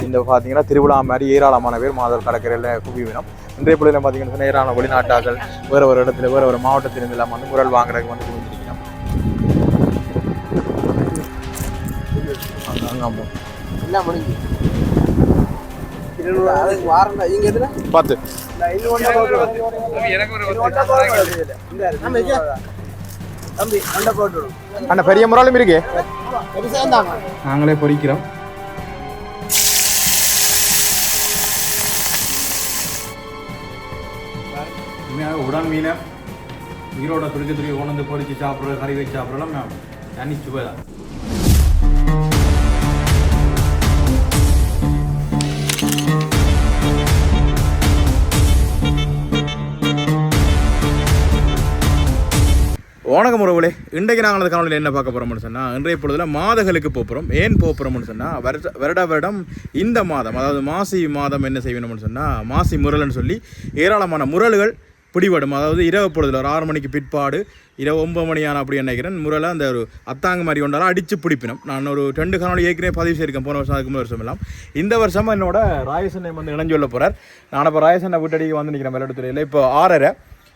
இந்த பார்த்தீங்கன்னா திருவிழா மாதிரி ஏராளமான பேர் மாதர் கடற்கரையில் குவிவினம். இன்றைய பொழுதுல பார்த்தீங்கன்னா ஏராளமான வெளிநாட்டாக்கள் வேறு இடத்துல வேறு மாவட்டத்திலிருந்து இல்லாமல் வந்து முரல் வாங்குறதுக்கு வந்து குவிஞ்சிருக்கணும். எல்லாம் முடிஞ்சு பார்த்து அண்ணா பெரிய முறாலும் இருக்கு, நாங்களே பொறிக்கிறோம். உடன் மீனை உயிரோட துடிக்க கொண்டு வந்து பொறிச்சு சாப்பிட்றது, கறி வச்சு சாப்பிட்றலாம் தனி சுவை தான். வணக்கம் உறவுகளே, இன்றைக்கு நாங்கள் அந்த காணொலியில் என்ன பார்க்க போகிறோம்னு சொன்னால், இன்றைய பொழுதில் மாதங்களுக்கு போகிறோம். ஏன் போகிறோம்னு சொன்னால், வருடம் இந்த மாதம், அதாவது மாசி மாதம் என்ன செய்யணும்னு சொன்னால், மாசி முரல்னு சொல்லி ஏராளமான முரல்கள் பிடிபடும். அதாவது இரவு பொழுதில் ஒரு 6 மணிக்கு பிற்பாடு, இரவு 9 மணியான அப்படி நினைக்கிறேன், முரலை அந்த ஒரு அத்தாங்க மாதிரி கொண்டாலும் அடித்து பிடிப்பினோம். நான் ஒரு 2 காணொலி ஏற்கனவே பதிவு செய்திருக்கேன், போன வருஷம் அதுக்கு வருஷம் எல்லாம். இந்த வருஷமாக என்னோட ராயசனை வந்து இணைஞ்சொல்ல போகிறார். நான் இப்போ ராயசனை வீட்டடிக்கு வந்து நிற்கிறேன் வெள்ளத்துறையில். இப்போ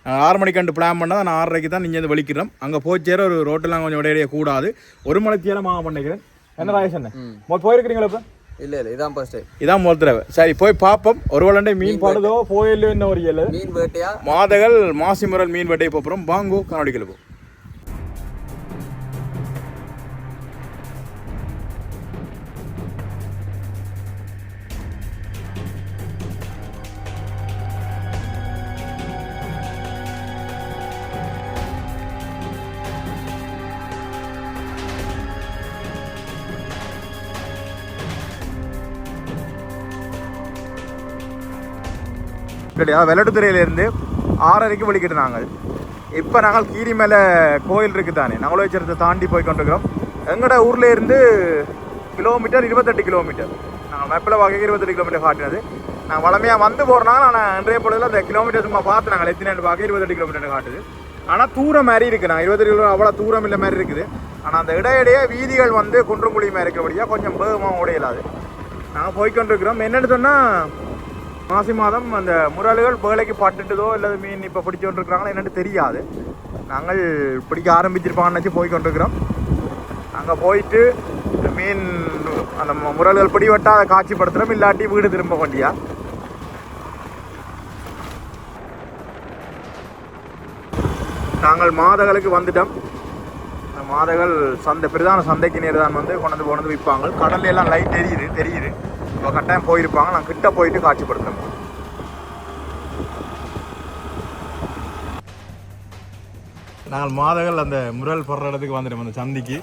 6 மணிக்கு பிளான் பண்ணால் நான் 6:30 தான் நீங்கள் வெளிக்கிறோம். அங்கே போச்சேர ஒரு ரோட்டெல்லாம் கொஞ்சம் இடையிடையே கூடாது, 1 மணிக்கு மாவு பண்ணிக்கிறேன். என்ன ராயசன் போயிருக்கிறீங்களா? இப்போ இல்லை இதான் ஃபர்ஸ்ட் டைம், இதான் முதல் தடவை. சரி போய் பார்ப்போம். ஒரு வேளை மீன் பாடுதோ போயில்லோ என்ன ஒரு ஏழு மீன் வேட்டையா மாதகள் மாசி முரல் மீன் வேட்டையை போகிறோம். வாங்கோ காணொலிகள் போ. வெள்ளட்டுத்துறையிலேருந்து 6:30 வெளிக்கிட்டு நாங்கள் இப்போ நாங்கள் கீரி மேலே கோயில் இருக்குது தானே, நவலோச்சரத்தை தாண்டி போய் கொண்டிருக்கிறோம். எங்களோட ஊரில் இருந்து கிலோமீட்டர் 28 கிலோமீட்டர். நாங்கள் மேப்பில் பார்க்க 28 கிலோமீட்டர் காட்டினது. நாங்கள் வளமையாக வந்து போகிறோம்னா நான் இன்றைய பொழுதில் அந்த கிலோமீட்டர் சும்மா பார்த்து நாங்கள் எத்தனை பார்க்க 28 கிலோமீட்டர் காட்டுது. ஆனால் தூரம் மாதிரி இருக்குது. நாங்கள் 28 கிலோமீட்டர் அவ்வளோ தூரம் இல்லை மாதிரி இருக்குது. ஆனால் அந்த இடையிடையே வீதிகள் வந்து குன்றுங்குழியுமா இருக்கிறபடியாக கொஞ்சம் வேகமாக உடையலாது. நாங்கள் போய்கொண்டிருக்கிறோம். என்னென்னு சொன்னால், மாசி மாதம் அந்த முரல்கள் வேலைக்கு பட்டுட்டுதோ அல்லது மீன் இப்போ பிடிச்சி கொண்டிருக்கிறாங்களோ என்னென்னு தெரியாது. நாங்கள் பிடிக்க ஆரம்பிச்சிருப்பாங்கன்னு வச்சு போய்கொண்டிருக்கிறோம். அங்கே போயிட்டு மீன் அந்த முரல்கள் பிடிவட்டால் அதை காட்சிப்படுத்துகிறோம், இல்லாட்டி வீடு திரும்ப வண்டியா. நாங்கள் மாதகளுக்கு வந்துட்டோம். மாதகள் சந்தை, பிரதான சந்தைக்கு நேர் தான் வந்து கொண்டு விற்பாங்க. கடல்ல எல்லாம் லைட் தெரியுது. இப்போ கட்டாயம் போயிருப்பாங்க. நான் கிட்ட போயிட்டு காட்சிப்படுத்துகிறேன். நாங்கள் மாதங்கள் அந்த முரல் போடுற இடத்துக்கு வந்துட்டோம். அந்த சந்தைக்கு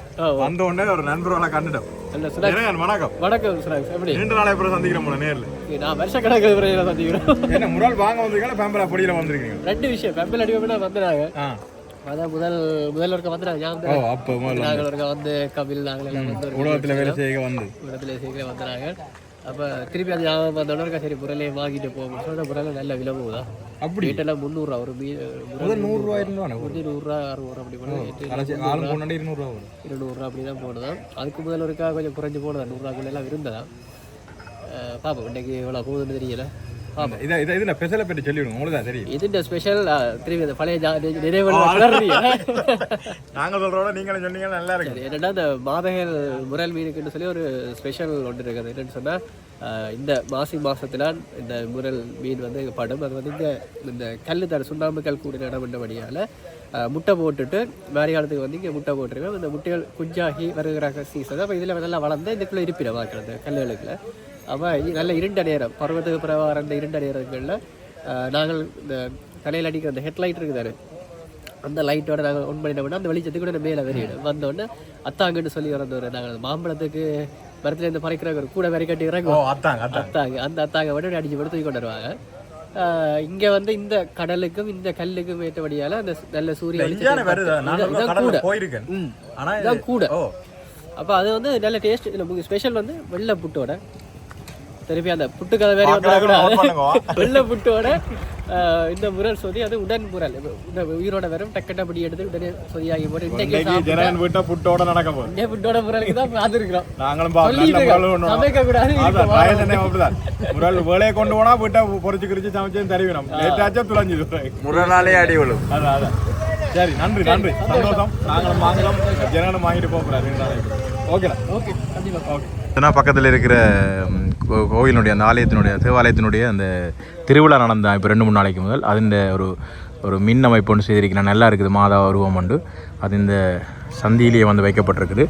வந்த உடனே ஒரு நண்பர்களை கண்டுட்டோம். வணக்கம். வணக்கம். எப்படி 2 நாளை அப்புறம் சந்திக்கிறோம் போல நேரில். நான் வருஷ கணக்கு சந்திக்கிறோம். என்ன முரல் வாங்க வந்திருக்கீங்களா பேம்பலா பொடியில் வந்திருக்கீங்க? 2 விஷயம். பேம்பல் அடிப்பா வந்துடுறாங்க. அதான் முதல்வருக்கு வந்துடுறாங்க. அப்போ வந்து கபில் நாங்கள் வந்து உலகத்தில் வேலை செய்ய வந்துடுறாங்க. அப்போ திருப்பி அது ஞாபகம் வந்தோடனே சரி முரலையே வாங்கிட்டு போகணும் சொன்ன முரலை நல்ல விலை போகுதா. அப்படி வீட்டெல்லாம் 300 ஒரு மீன் 100 100 60 அப்படி போனோம். 200 அப்படி தான் போனதான். அதுக்கு முதல்வருக்கா கொஞ்சம் குறைஞ்சி போனதான். 100 எல்லாம் இருந்ததா. பாப்போம் இன்னைக்கு எவ்வளோ போகுதுன்னு தெரியல. ஸ்பெஷல் திரும்பி பழைய நாங்கள் சொல்றோட நீங்களும் சொன்னீங்க நல்லா இருக்கு. என்னன்னா இந்த மாதகள் முரல் மீனுக்குன்னு சொல்லி ஒரு ஸ்பெஷல் ஒன்று இருக்குது. என்னன்னு சொன்னா, இந்த மாசி மாசத்துல இந்த முரல் மீன் வந்து படும். அது வந்து இந்த கல் தர சுண்ணாம்பு கல் கூட இடப்பட்டபடியால முட்டை போட்டுட்டு மாரி காலத்துக்கு வந்து இங்கே முட்டை போட்டுருக்கோம். இந்த முட்டைகள் குஞ்சாகி வருகிற சீசன். அப்போ இதில் நல்லா வளர்ந்து இதுக்குள்ளே இருப்பிட பார்க்குறது கல்லுகளுக்குள்ள. அப்போ நல்ல இருண்ட நேரம், பருவத்துக்கு பிறகு அந்த இருண்ட நேரங்களில் நாங்கள் இந்த தலையில் அடிக்கிற அந்த ஹெட்லைட் இருக்குதாரு, அந்த லைட்டோட நாங்கள் ஒன் பண்ணிட்டோம்னா அந்த வெளிச்சத்துக்கு கூட மேலே வெறியிடும். வந்தோடனே அத்தாங்கன்னு சொல்லி வரந்தவர் நாங்கள் மாம்பழத்துக்கு மரத்துலேருந்து பறிக்கிற கூட வரை கட்டி இறங்குவோம். அத்தாங்க அந்த அத்தாங்க மட்டும் அடிச்சு போட்டு தூக்கி கொண்டு வருவாங்க. இங்கே வந்து இந்த கடலுக்கும் இந்த கல்லுக்கும் ஏற்றபடியால் அந்த நல்ல சூரிய கூட. அப்போ அது வந்து நல்ல டேஸ்ட். இதில் ஸ்பெஷல் வந்து வெள்ளை புட்டோட திருப்பி அந்த புட்டு கதை வேற வந்துடக்கூடாது. வெள்ளை புட்டோட இந்த முரல் சொதி அது உடன் முரல் உயிரோட வரும் டக்கட்ட படி எடுத்து உடனே சொதியாகி போட்டு இன்னைக்கு புட்டோட நடக்க போகுது. இந்த புட்டோட முரலுக்கு தான் பார்த்துருக்கிறோம். நாங்களும் சமைக்க கூடாது முரல் வேலையை கொண்டு போனா வீட்டை பொறிச்சு கிரிச்சு சமைச்சு தருவினோம். லேட்டாச்சும் துளைஞ்சு முரலாலே அடி விழும். அதான் சரி, நன்றி நன்றி, சந்தோஷம். நாங்களும் வாங்கலாம், ஜனங்களும் வாங்கிட்டு போகிறாரு. ஓகேண்ணா, ஓகே, கண்டிப்பாக ஓகே. பக்கத்தில் இருக்கிற கோயிலினுடைய அந்த ஆலயத்தினுடைய தேவாலயத்தினுடைய அந்த திருவிழா நடந்தான் இப்போ 2-3 நாளைக்கு முதல். அது ஒரு மின் அமைப்பு ஒன்று செய்திருக்கிறேன். நல்லா இருக்குது, மாதா உருவம் உண்டு. அது இந்த சந்தியிலேயே வந்து வைக்கப்பட்டிருக்குது.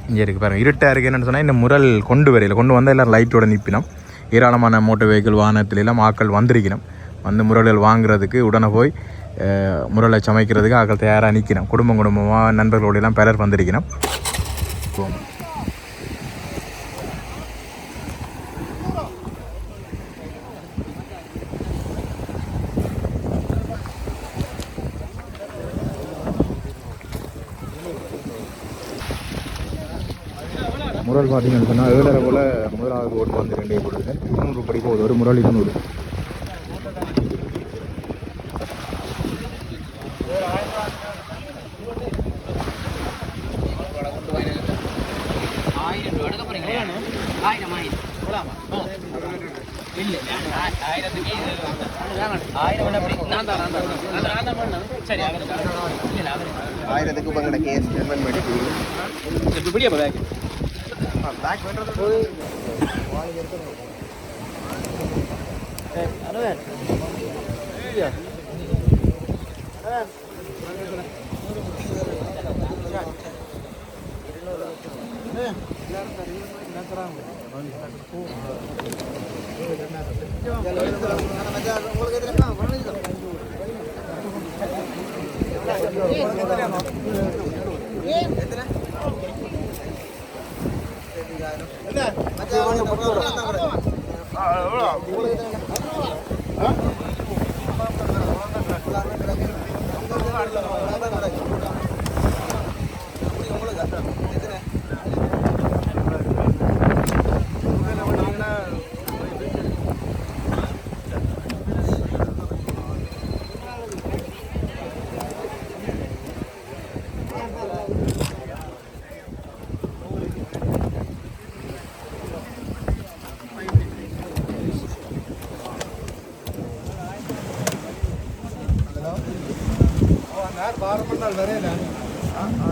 இங்கே இருக்குது பாருங்கள், இருட்டாக இருக்குது. என்னென்னு சொன்னால் இந்த முரல் கொண்டு வந்தால் எல்லோரும் லைட்டோட நிற்பினோம். ஏராளமான மோட்டர் வெஹிக்கிள் வாகனத்திலெல்லாம் ஆக்கள் வந்திருக்கணும். வந்து முரல்கள் வாங்குறதுக்கு உடனே போய் முரலை சமைக்கிறதுக்கு ஆக்கள் தயாராக நிற்கணும். குடும்பமாக நண்பர்களோடையெல்லாம் பலர் வந்திருக்கணும். முரல் பார்த்தீங்கன்னு சொன்னால் 7:30 போல் முதலாவது ஓட்டு வந்து 2 போடுது. 200 படி போகுது ஒரு முரல். 200 1000க்கு பங்கட கேஸ் ஜெர்மன் மெடிக்கல் இப்படியே பேக் பேக் பண்றது அரவன் ஐயா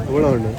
இவ்வளோ ஒன்று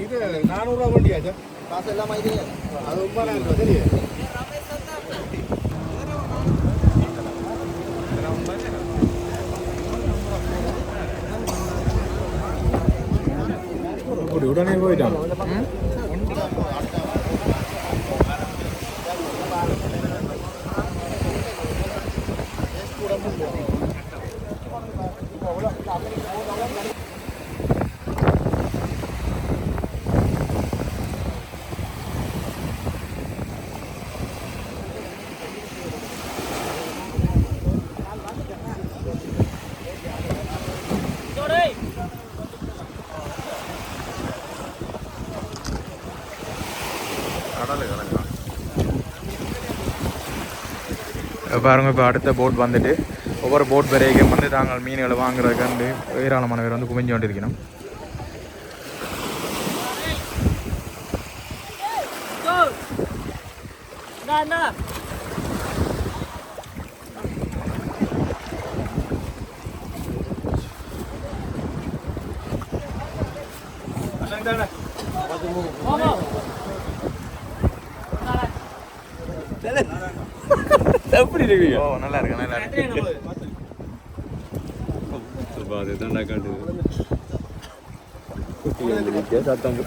இது 400 வண்டியாச்சா? காசு எல்லாம் இது அது 9,000 சரி. உடனே போயிட்டான். பாருங்க, இப்போ அடுத்த போட் வந்துட்டு ஒவ்வொரு போட் வரைக்கும் வந்து தாங்கள் மீன்களை வாங்குறதுக்கு ஏராளமான பேர் வந்து குவிஞ்சு கொண்டிருக்கணும். எப்படி இருக்கீங்க? ஓ நல்லா இருக்கு நல்லா இருக்கு. அதுதான் காட்டுது. சத்தம்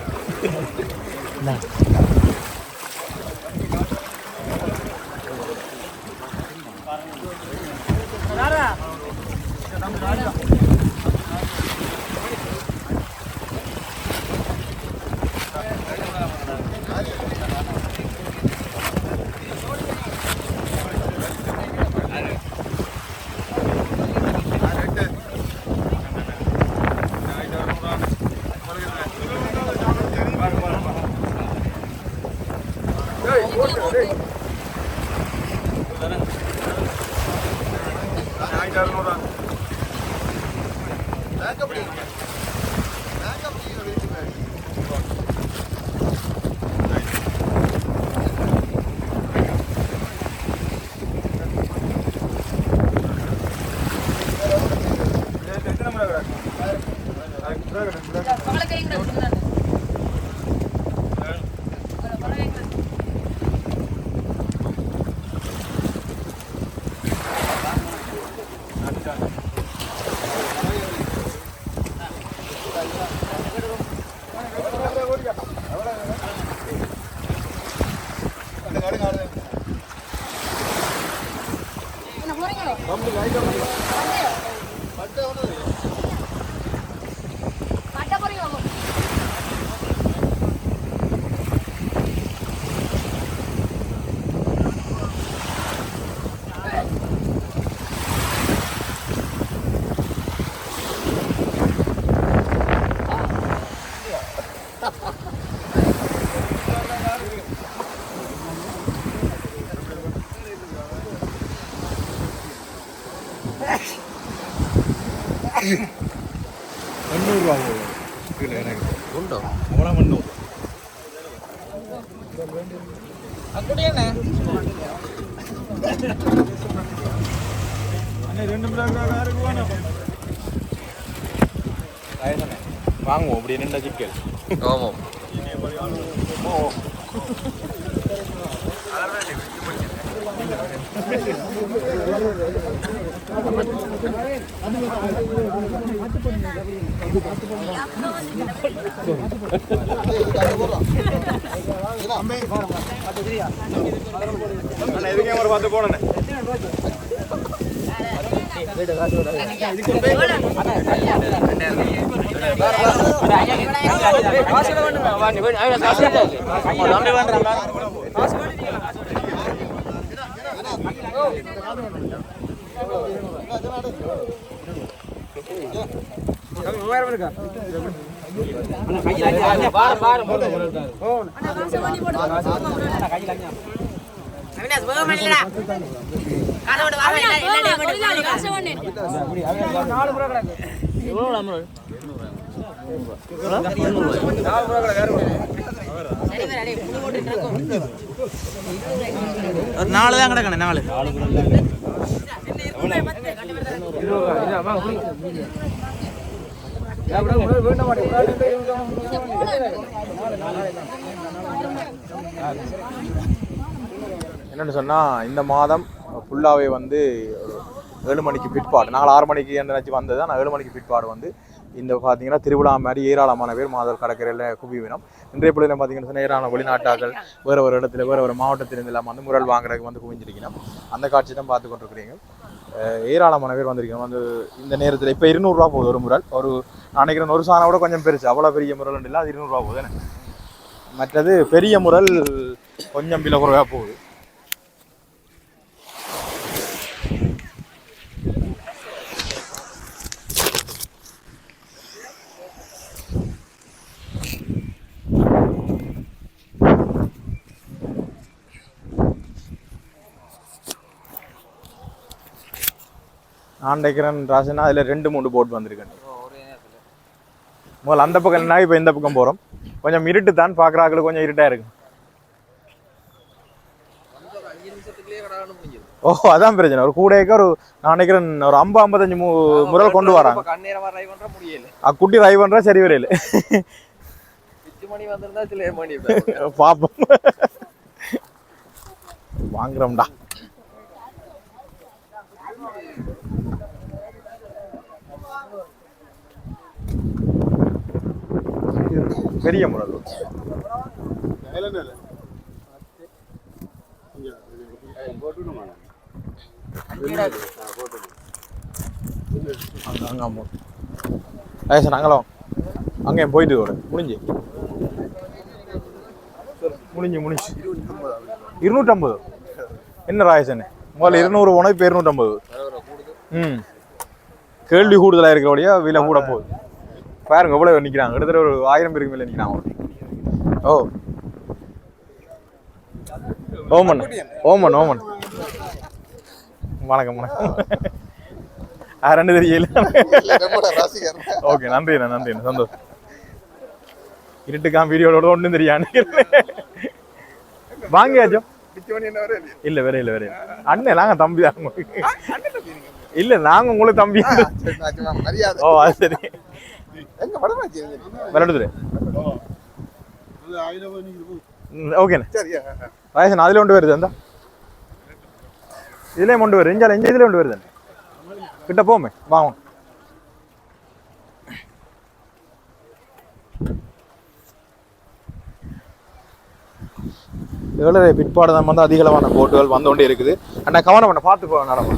₹800 போகும் எனக்கு உண்டோ? அவ்வளோ மண்ணூர் வாங்குவோம் அப்படி என்னென்ன சிக்கல். ஆமாம். எதுக்கே ஒரு பார்த்து போனேன். ஒரு 4 தான் கிடக்கணும். 4 என்னென்னு சொன்னால் இந்த மாதம் ஃபுல்லாகவே வந்து 7 மணிக்கு பிற்பாடு, நாங்கள் 6 மணிக்கு நினச்சி வந்தது தான். நான் 7 மணிக்கு பிற்பாடு வந்து இந்த பார்த்தீங்கன்னா திருவிழா மாதிரி ஏராளமான பேர் மாதர் கடற்கரையில் குவிவினம். இன்றைய பொழுதுல பார்த்தீங்கன்னா சொன்னால் ஏராளமான வெளிநாட்டாக்கள் வேறு ஒரு இடத்துல வேறு ஒரு மாவட்டத்திலிருந்து இல்லாமல் வந்து முரல் வாங்குறதுக்கு வந்து குவிஞ்சிருக்கணும். அந்த காட்சி தான் பார்த்து கொண்டிருக்கிறீங்க. ஏராளமான பேர் வந்திருக்கணும். வந்து இந்த நேரத்தில் இப்போ 200 போகுது ஒரு முரல். ஒரு நினைக்கிறேன் ஒரு சாணம் கூட கொஞ்சம் பெருசு, அவ்வளோ பெரிய முரல் இல்லை, அது 200 போகுது. மற்றது பெரிய முரல் கொஞ்சம் விலை குறைவாக போகுது. நான் நினைக்கிறேன் ராசனா அதில் 2-3 போட் வந்திருக்கேன். முதல்ல அந்த பக்கம் என்ன, இப்போ இந்த பக்கம் போகிறோம். கொஞ்சம் இருட்டு தான், பார்க்குறாங்களுக்கு கொஞ்சம் இருட்டாக இருக்கு. ஓ அதான் பிரச்சனை. ஒரு கூடைக்கு ஒரு நான் நினைக்கிறேன் ஒரு 50-55 முறை கொண்டு வராங்க. குட்டி ரைவ் பண்ணுறா சரி வரையில் பார்ப்போம். வாங்குறோம்டா. பெரிய முரல் நாங்களும் அங்கேயும் போயிட்டு முடிஞ்சு 250 என்ன ராயசன் முதல்ல 200 போனது இப்போ 250. கேள்வி கூடுதலாக இருக்கிறபடியா விலை கூட போகுது. பாருங்க எவ்வளோ நிற்கிறாங்க, கிட்டத்தட்ட ஒரு 1000 பேருக்கு மேலே நிற்கிறாங்க. ஓ ஓமன் ஓமன் ஓமன் வணக்கம் வணக்கம். ரெண்டு தெரியல. ஓகே நன்றி நன்றி சந்தோஷம். இருட்டுக்காம் வீடியோட ஒன்றும் தெரியாது. வாங்கியாச்சும் இல்ல வேற இல்ல வேற அண்ணன் நாங்க தம்பி தான் இல்ல நாங்க உங்களுக்கு தம்பி. ஓ அது சரி விளையாடுது. ஓகேண்ணே ராயசன் அதுல கொண்டு வருது அந்த இதுலயும் கொண்டு வருது. இஞ்சால இதுல கொண்டு வருது கிட்ட போமே வாங்க. எவ்வளோ பிற்பாடு தான் வந்து அதிகளவான போட்டுகள் வந்து கொண்டே இருக்குது. அண்ணா கவனம் பண்ண பார்த்து போவேன் நடமா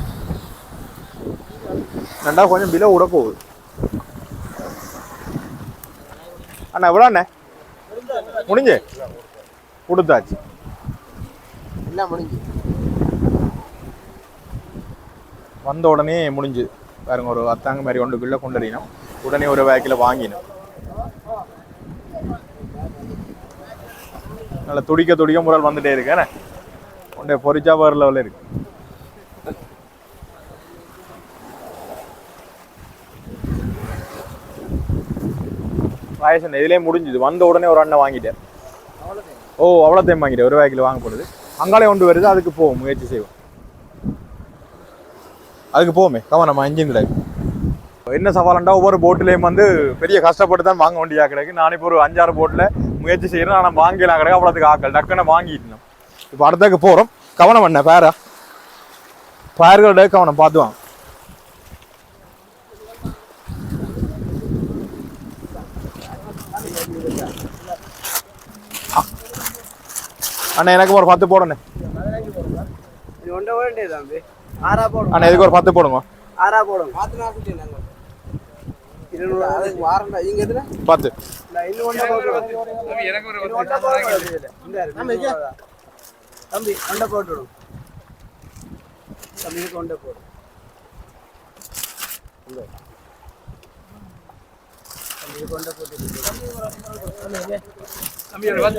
ரெண்டா கொஞ்சம் பிலோ விட போகுது. அண்ணா எவ்வளோ அண்ணே முடிஞ்சு கொடுத்தாச்சு எல்லாம் முடிஞ்சு வந்த உடனே முடிஞ்சு பாருங்க. ஒரு அத்தாங்க மாதிரி 1 கிலோ கொண்டு வரணும். உடனே ஒரு வேக்கில் வாங்கினோம். நல்லா துடிக்க முரல் வந்துட்டே இருக்கு. கொண்டே பொரிச்சா வேற லெவலில் இருக்கு. ராயசன் இதுலேயே முடிஞ்சுது. வந்த உடனே ஒரு அண்ணன் வாங்கிட்டேன். ஓ அவ்வளோ டைம் வாங்கிட்டேன். ஒரு வேக்கில் வாங்கப்படுது. அங்காலே கொண்டு வருது. அதுக்கு போவோம் முயற்சி செய்வோம். அதுக்கு போவோமே கவனமா இன்ஜின் கிடையாது. என்ன சவாலண்டா ஒவ்வொரு போட்டிலையும் வந்து பெரிய கஷ்டப்பட்டு தான் வாங்க வேண்டியா கிடக்கு. நான் இப்போ ஒரு 5-6 போட்டில் முயற்சி செய்கிறேன். ஆனால் வாங்கலாம் கிடக்கு. அவ்வளோத்துக்கு ஆக்கள் டக்குன்னு வாங்கிட்டோம். இப்போ அடுத்தக்கு போகிறோம். கவனம் பண்ண பேர்களோட கவனம் பார்த்துவாங்க. அண்ணா எனக்கு ஒரு 10 போடணே. அண்ணா இதுக்கு ஒரு 10 போடுங்க. 10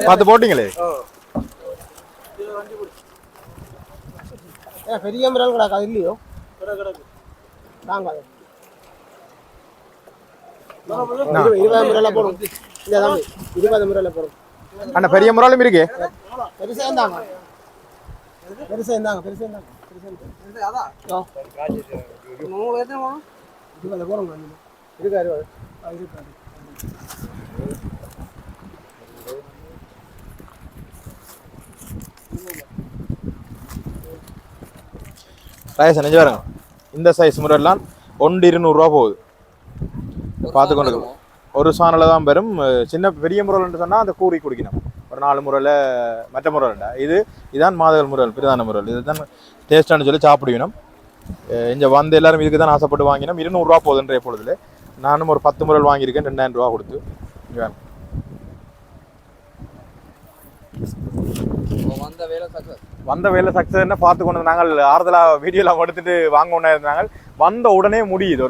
10 போட்டீங்களே. பெரிய மிரல் கிடக்கு அது இல்லையோ தாங்க 20 மிரல போடும். 20 மிரல போடும். அண்ணா பெரிய முறாலும் இருக்கு. பெருசா இருந்தாங்க ராயசன் நெஞ்சு பாருங்க. இந்த சைஸ் முறையெல்லாம் 1-200 ரூபா போகுது. பார்த்துக்கொண்டு ஒரு சாணலில் தான் பெறும். சின்ன பெரிய முறைன்னு சொன்னால் அந்த கூறி குடிக்கணும். ஒரு 4 முறையில் மற்ற முறைண்டா இதான் மாதகள் முறைகள் பிரதான முறைகள். இதுதான் டேஸ்டானு சொல்லி சாப்பிடுவினோம். இங்கே வந்து எல்லாரும் இதுக்கு தான் ஆசைப்பட்டு வாங்கினோம். 200 ரூபா போகுதுன்ற பொழுதுல நானும் ஒரு 10 முறைகள் வாங்கியிருக்கேன். 2000 ரூபா கொடுத்து. வந்த வேலை சக்ஸஸ்ன்னு பார்த்து கொண்டு நாங்கள் ஆறுதலாக வீடியோலாம் எடுத்துட்டு வாங்க ஒன்றா இருந்தாங்க. வந்த உடனே முடியுது.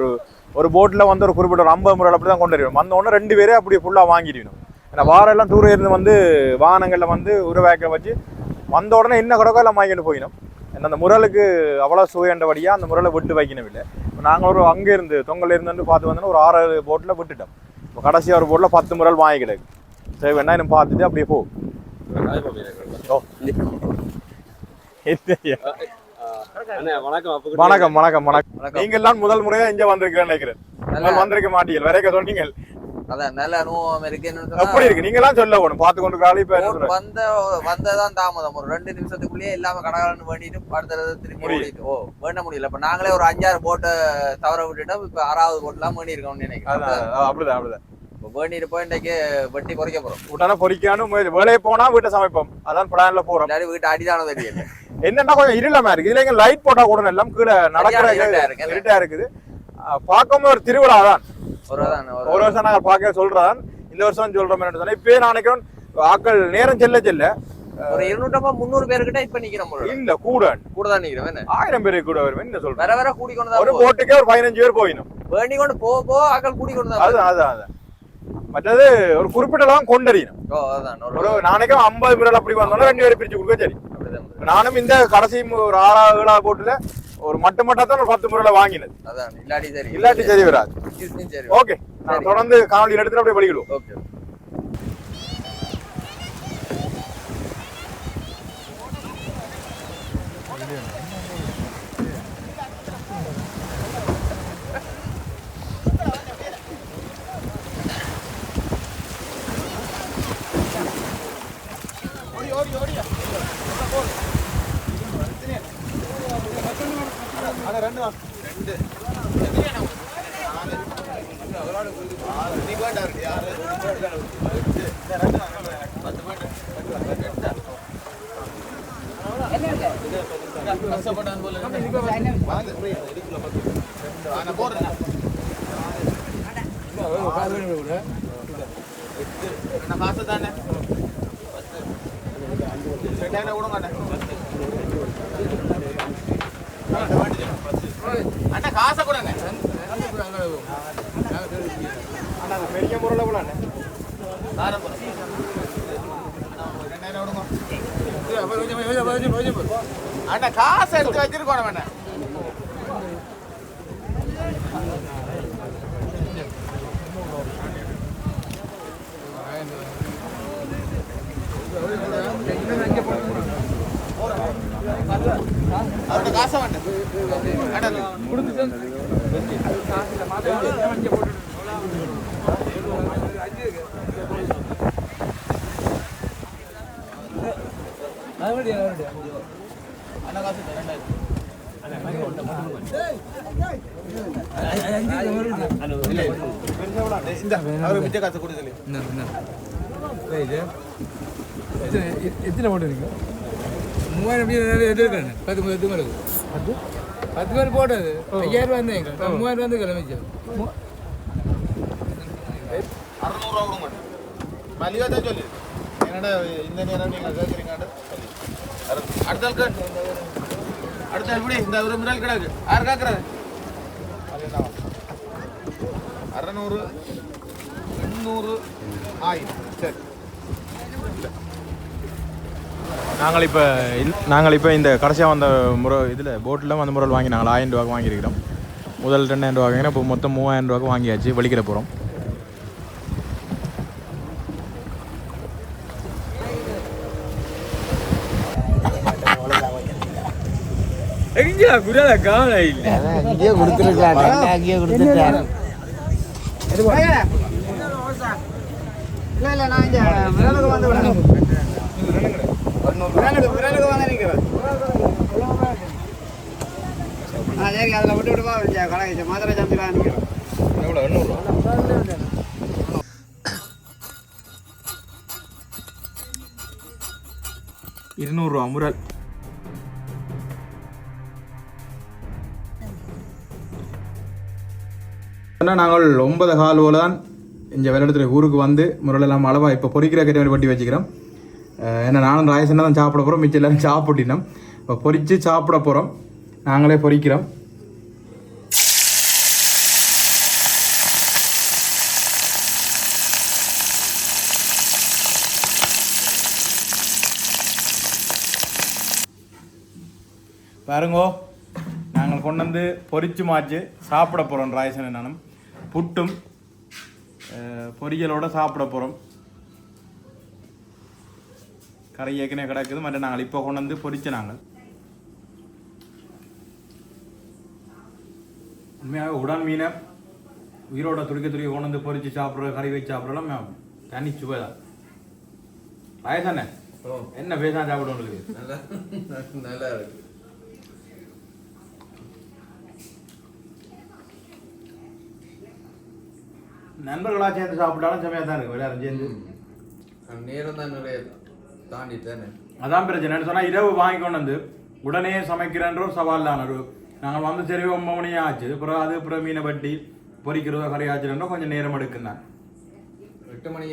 ஒரு போட்டில் வந்து ஒரு குறிப்பிட்ட ஒரு 50 முறை அப்படி தான் கொண்டு வருவோம். வந்த உடனே 2 பேரே அப்படி ஃபுல்லாக வாங்கிடுவோம். ஏன்னா வாரம் எல்லாம் தூரம் இருந்து வந்து வாகனங்களில் வந்து உருவாக்க வச்சு வந்த உடனே என்ன கிடக்கோ எல்லாம் வாங்கிட்டு போயிடும். ஏன்னா அந்த முரலுக்கு அவ்வளோ சுவையண்டபடியாக அந்த முரலை விட்டு வைக்கணும் இல்லை. இப்போ நாங்கள் ஒரு அங்கே இருந்து தொங்கல் இருந்து பார்த்து வந்தோன்னா ஒரு 6 போட்டில் விட்டுட்டோம். இப்போ கடைசியாக ஒரு போட்டில் 10 முரல் வாங்கி கிடக்கு. சரி வேணா இன்னும் பார்த்துட்டு அப்படியே போ. வணக்கம் வணக்கம் வணக்கம். நீங்க எல்லாம் முதல் முறையா இங்க வந்திருக்கிறேன் நினைக்கிறேன். வந்திருக்க மாட்டீங்க வரைக்க சொன்னீங்க. அதான் நல்ல அனுபவம் இருக்குன்னு எப்படி இருக்கு நீங்க எல்லாம் சொல்ல போகணும் பார்த்து கொண்டு காலி வந்ததான் தாமதம் ஒரு 2 நிமிஷத்துக்குள்ளேயே எல்லாமே கடகாலன்னு வேண்டிட்டு அடுத்த திரும்பி ஓடிட்டு வேண்ட முடியல இப்ப நாங்களே ஒரு 5-6 போட்டை தவற விட்டுட்டோம் இப்ப 6வது போட்டெல்லாம் வேண்டி இருக்கோம்னு நினைக்கிறேன் அப்படிதான் வேண்டிட்டு போய் இன்றைக்கு வெட்டி பொறிக்க போறோம் விட்டானா பொறிக்கானும் வேலையை போனா வீட்டை சமைப்போம் அதான் பிளான்ல போறோம் வீட்டு அடிதானோ தெரியல என்னன்னா கொஞ்சம் இருளாம இருக்கு இதுல லைட் போட்டா கூட எல்லாம் கீழே நடக்கிற இருட்டா இருக்குது பார்க்கும் ஒரு திருவிழா தான் ஒரு வருஷம் நாங்க பார்க்க சொல்றதான் இந்த வருஷம் சொல்றோம் சொன்னா இப்பயே நான் நினைக்கிறேன் ஆக்கள் நேரம் செல்ல ஒரு 200-300 பேருக்கிட்ட இப்ப நிக்கிறோம் இல்ல கூட தான் நிக்கிறோம் 1000 பேருக்கு கூட வரும் என்ன சொல்றேன் வேற கூடி கொண்டு ஒரு போட்டுக்கே ஒரு 15 பேர் போயிடும் வேண்டி கொண்டு போ ஆக்கள் கூடி கொண்டு அதான் மற்றது ஒரு குறிப்பிட்ட அளவு கொண்டறியணும் ஒரு நாளைக்கு 50 பேர் அப்படி வந்தோம்னா 2 பேரை பிரிச்சு கொடுக்க சரி நானும் இந்த கடைசி ஒரு 6-7 போட்டுல ஒரு மட்டும் ஒரு 10 முறையில வாங்கினது இல்லாட்டி சரி வராது ஓகே நான் தொடர்ந்து காணொலி எடுத்துட்டு அப்படியே படிக்கிடுவோம் ஓகே காசை கூட பெரிய முறையில கூட அண்ணா காசை எடுத்து வச்சிருக்கோம் வேணா அவர்கிட்ட காசை வேண்டாம் கொடுத்து அண்ணா காசு 2000 அவரு மிச்ச காசு கொடுக்கல எத்தனை போட்டு இருக்கு 3000 எதிர்க்கிறேன் 10 பேர் போட்டது 5000 ரூபா இருந்தேங்க 3000 வந்து கிளம்பிச்சது 600 ரூபா கொடுங்க மலிவா தான் சொல்லு என்னடா இந்த நேரம் நீங்க கேக்குறீங்க அடுத்த எப்படி இந்த ஒரு மிரல் கிடக்கு யார் கேக்குறாரு 600 800 1000 சரி நாங்கள் இப்போ இந்த கடைசியாக வந்த முறை இதில் போட்டில் அந்த முறை வாங்கி நாங்கள் 1000 ரூபாய்க்கு வாங்கியிருக்கிறோம் முதல் 2000 ரூபா வாங்கினா இப்போ மொத்தம் 3000 ரூபாய்க்கு வாங்கியாச்சு வெளிக்கிற போகிறோம் எங்கேயா குரல காண இல்ல அங்கேயே கொடுத்துருக்காங்க அங்கேயே கொடுத்துட்டாங்க இல்ல நான் இங்க விரலுக்கு வந்து விடுறேன் விரலுக்கு வந்து நிற்கிறேன் சரி அதில் விட்டு விடுவா கடைக்கு மதுரை சந்திரா நிற்கிறேன் எவ்வளோ 800 ரூபா 200 ரூபா முரல் நாங்கள் 9 கால் போல தான் இந்த வெள்ளத்தில் ஊருக்கு வந்து முறையெல்லாம் அளவாக இப்போ பொரிக்கிற கட்டி மாதிரி பட்டி வச்சுக்கிறோம் ஏன்னா நானும் ராயசன்னா தான் சாப்பிட போகிறோம் மிச்சம் எல்லோரும் சாப்பிட்டினோம் இப்போ பொரித்து சாப்பிட போகிறோம் நாங்களே பொரிக்கிறோம் பாருங்கோ நாங்கள் கொண்டு வந்து பொரிச்சு மாச்சு சாப்பிட போகிறோம் ராயசன் நானும் புட்டும் பொரியலோடு சாப்பிட போகிறோம் கரை ஏற்கனவே கிடக்குது மற்ற நாங்கள் இப்போ கொண்டு வந்து பொரிச்ச நாங்கள் உண்மையாக உடன் மீனை உயிரோட துடிக்க கொண்டு வந்து பொரிச்சு சாப்பிட்ற கறி வச்சு சாப்பிட்றலாம் தனி சுவை தான். வயசானே என்ன பேசா சாப்பிட உங்களுக்கு நல்லா நல்லா இருக்கு. நண்பர்களாக சேர்ந்து சாப்பிட்டாலும் செமையாக தான் இருக்கு எல்லாரும் சேர்ந்து. நேரம் தான் நிறைய தாண்டிட்டேன். அதான் பிரச்சனை சொன்னால் இரவு வாங்கி கொண்டு வந்து உடனே சமைக்கிறன்ற ஒரு சவால் தான். ஒரு நாங்கள் வந்து சரி 9 மணி ஆச்சு, அப்புறம் மீனை வட்டி பொரிக்கிறதோ கறி ஆச்சுன்னா கொஞ்சம் நேரம் எடுக்கும் தான். 8 மணி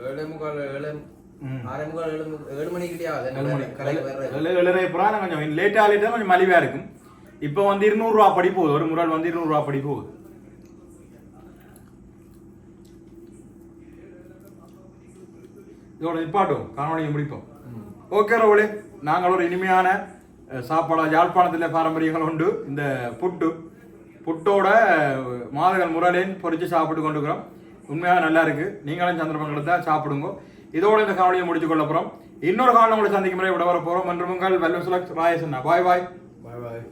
7:45 7 மணிக்கிட்டே 7:30 புறான கொஞ்சம் லேட்டாக கொஞ்சம் மலிவாக இருக்கும். இப்போ வந்து 200 ரூபா படி போகுது, ஒரு முறை வந்து 200 ரூபா படி போகுது. இதோட நிப்பாட்டும் காணொலியை முடிப்போம். ஓகே ரோலே, நாங்கள் ஒரு இனிமையான சாப்பாடு யாழ்ப்பாணத்தில் பாரம்பரியங்கள் உண்டு. இந்த புட்டோட மாதகள் முரலேன் பொரிச்சு சாப்பிட்டு கொண்டுக்கிறோம். உண்மையாக நல்லா இருக்கு. நீங்களும் சந்திரமங்கலத்தை சாப்பிடுங்க. இதோட இந்த காணொலியை முடிச்சு கொள்ள போகிறோம். இன்னொரு காணொலி உங்களை சந்திக்கும் முறை விட வர போகிறோம். மற்றும் உங்கள் வெல்வசுலக் ராயசன்னா. பாய் பாய். பாய் பாய்.